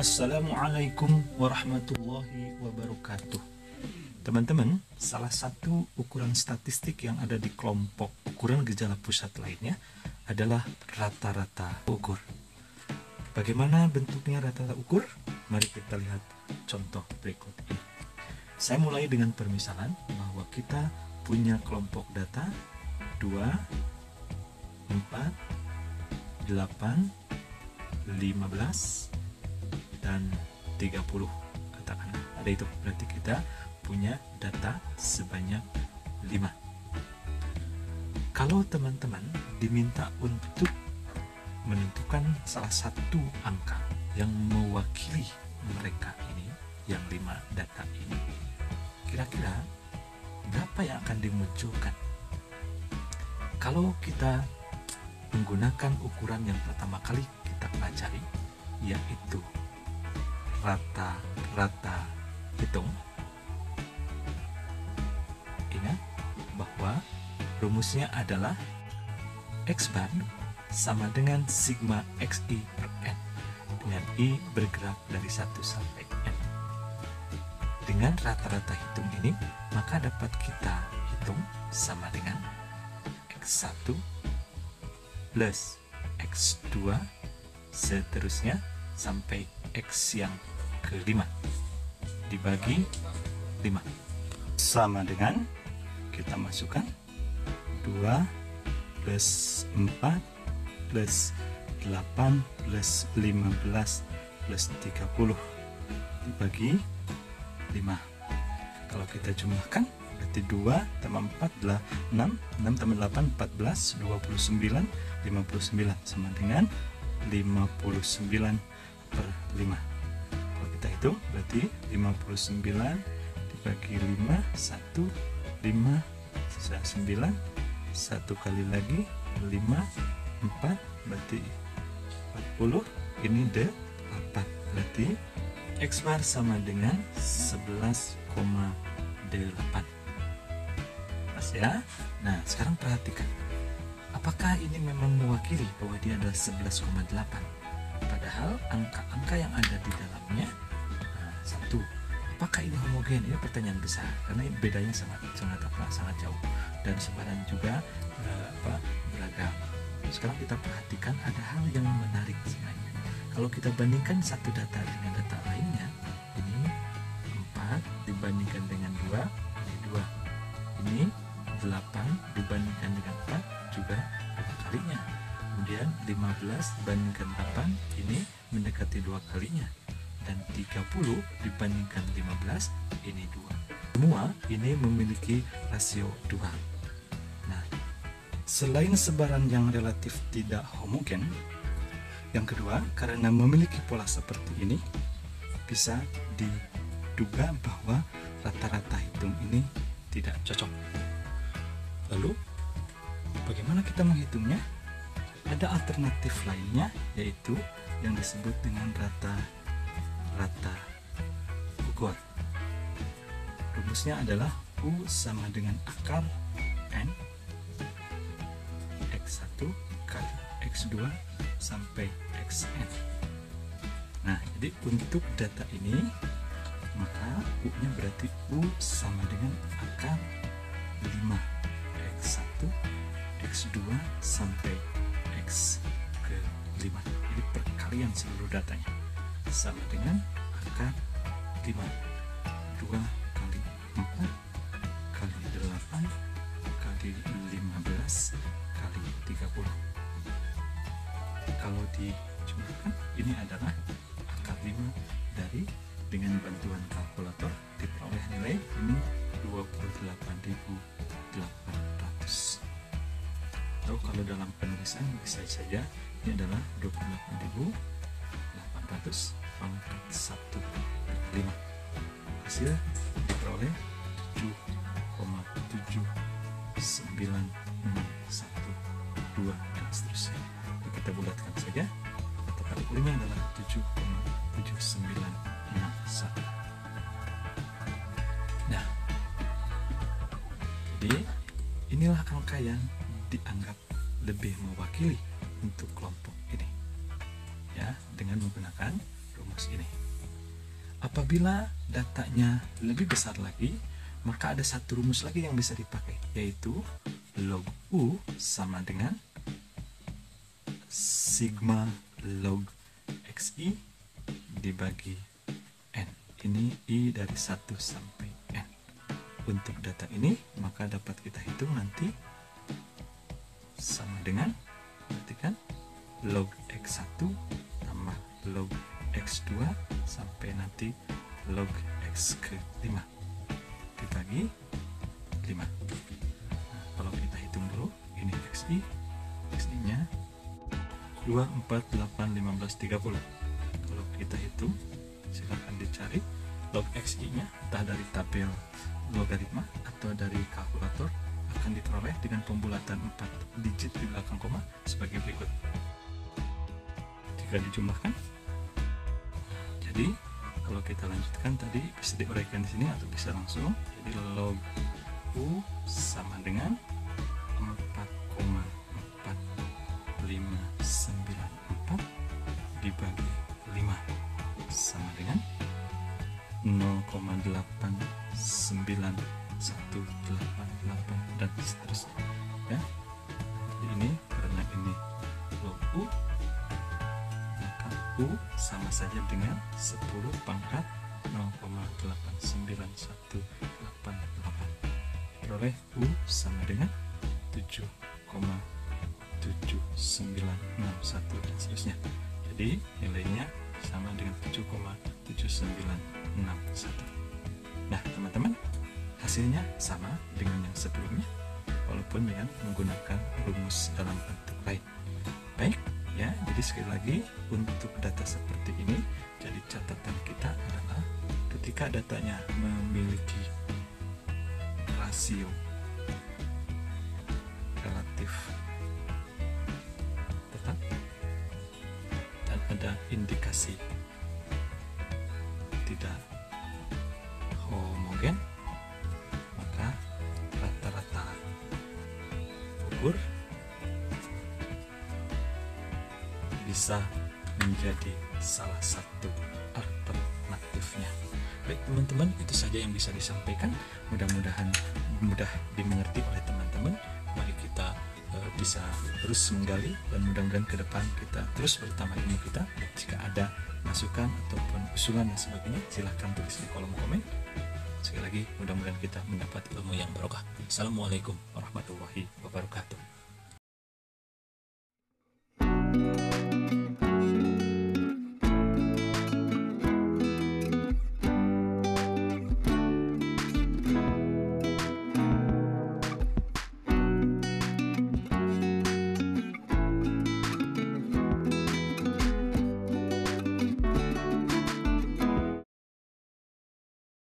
Assalamualaikum warahmatullahi wabarakatuh. Teman-teman, salah satu ukuran statistik yang ada di kelompok ukuran gejala pusat lainnya adalah rata-rata ukur. Bagaimana bentuknya rata-rata ukur? Mari kita lihat contoh berikut ini. Saya mulai dengan permisalan bahwa kita punya kelompok data 2, 4, 8, 15, dan 30, katakanlah ada itu, berarti kita punya data sebanyak 5. Kalau teman-teman diminta untuk menentukan salah satu angka yang mewakili mereka ini, yang 5 data ini, kira-kira berapa yang akan dimunculkan? Kalau kita menggunakan ukuran yang pertama kali kita pelajari, yaitu rata-rata hitung, ingat bahwa rumusnya adalah X bar sama dengan sigma XI per N, dengan I bergerak dari 1 sampai N. Dengan rata-rata hitung ini, maka dapat kita hitung sama dengan X1 plus X2 seterusnya sampai X yang ke-5 dibagi 5 sama dengan, kita masukkan 2 plus 4 plus 8 plus 15 plus 30 dibagi 5. Kalau kita jumlahkan berarti 2 tambah 4 adalah 6 tambah 8 14, 29, 59 sama dengan 59 per 5. Kalau kita hitung berarti 59 dibagi 5, 1, 5, sisa 9, 1 kali lagi 5, 4, berarti 40, ini 8, berarti X bar sama dengan 11,8. Pas ya. Nah, sekarang perhatikan, apakah ini memang mewakili bahwa dia adalah 11,8? Padahal angka-angka yang ada di dalamnya, satu, apakah ini homogen? Ini pertanyaan besar karena bedanya sangat jauh, dan sebaran juga beragam. Sekarang kita perhatikan ada hal yang menarik sebenarnya. Kalau kita bandingkan satu data dengan data lainnya, ini 4 dibandingkan dengan 2, ini 2. Ini 8 dibandingkan dengan 4, juga 2 kalinya. Kemudian 15 dibandingkan 8, ini mendekati 2 kalinya. Dan 30 dibandingkan 15, ini 2. Semua ini memiliki rasio 2. Nah, selain sebaran yang relatif tidak homogen, yang kedua, karena memiliki pola seperti ini, bisa diduga bahwa rata-rata hitung ini tidak cocok. Lalu, bagaimana kita menghitungnya? Ada alternatif lainnya, yaitu yang disebut dengan rata-rata ukur. Rumusnya adalah U sama dengan akar N X1 kali X2 sampai Xn. Nah, jadi untuk data ini, maka U-nya berarti U sama dengan akar 5 X1 X2 sampai X ke-5. Jadi perkalian seluruh datanya sama dengan akar 5, 2 kali 4 kali 8 kali 15 kali 30. Kalau dijumlahkan, ini adalah akar 5 dari, dengan bantuan kalkulator diperoleh nilai ini 28.800. Atau kalau dalam penulisan bisa saja ini adalah 28.800 pangkat 1/5. Hasil diperoleh 7,7912 dan seterusnya. Kita bulatkan saja, kata kalkulnya adalah 7,7961. Nah, jadi inilah angka yang dianggap lebih mewakili untuk kelompok ini, ya, dengan menggunakan rumus rumus ini. Apabila datanya lebih besar lagi, maka ada satu rumus lagi yang bisa dipakai, yaitu log U sama dengan sigma log XI dibagi N. Ini I dari 1 sampai N. Untuk data ini, maka dapat kita hitung nanti sama dengan, perhatikan, log X1 tambah log X2 sampai nanti log X ke-5 dibagi 5. Nah, kalau kita hitung dulu, ini XI nya 2, 4, 8, 15, 30. Kalau kita hitung, silahkan dicari log XI nya entah dari tabel logaritma atau dari kalkulator, akan diperoleh dengan pembulatan 4 digit di belakang koma sebagai berikut. Jika dijumlahkan, jadi kalau kita lanjutkan tadi bisa diuraikan di sini atau bisa langsung. Jadi log U sama dengan 4,4594 dibagi 5 sama dengan 0,89188 dan seterusnya ya. Jadi ini karena ini log U, maka U sama saja dengan 10 pangkat 0,89188. Peroleh U sama dengan 7,7961 dan seterusnya. Jadi nilainya sama dengan 7,7961. Nah teman-teman, hasilnya sama dengan yang sebelumnya, walaupun dengan menggunakan rumus dalam bentuk lain. Baik ya, jadi sekali lagi untuk data seperti ini, jadi catatan kita adalah ketika datanya memiliki rasio relatif tetap dan ada indikasi tidak homogen, maka rata-rata gugur bisa menjadi salah satu alternatifnya. Baik teman-teman, itu saja yang bisa disampaikan. Mudah-mudahan mudah dimengerti oleh teman-teman. Mari kita bisa terus menggali dan mudah-mudahan ke depan kita terus bertambah ilmu kita. Jika ada masukan ataupun usulan dan sebagainya, silahkan tulis di kolom komen. Sekali lagi, mudah-mudahan kita mendapat ilmu yang barokah. Assalamualaikum warahmatullahi wabarakatuh.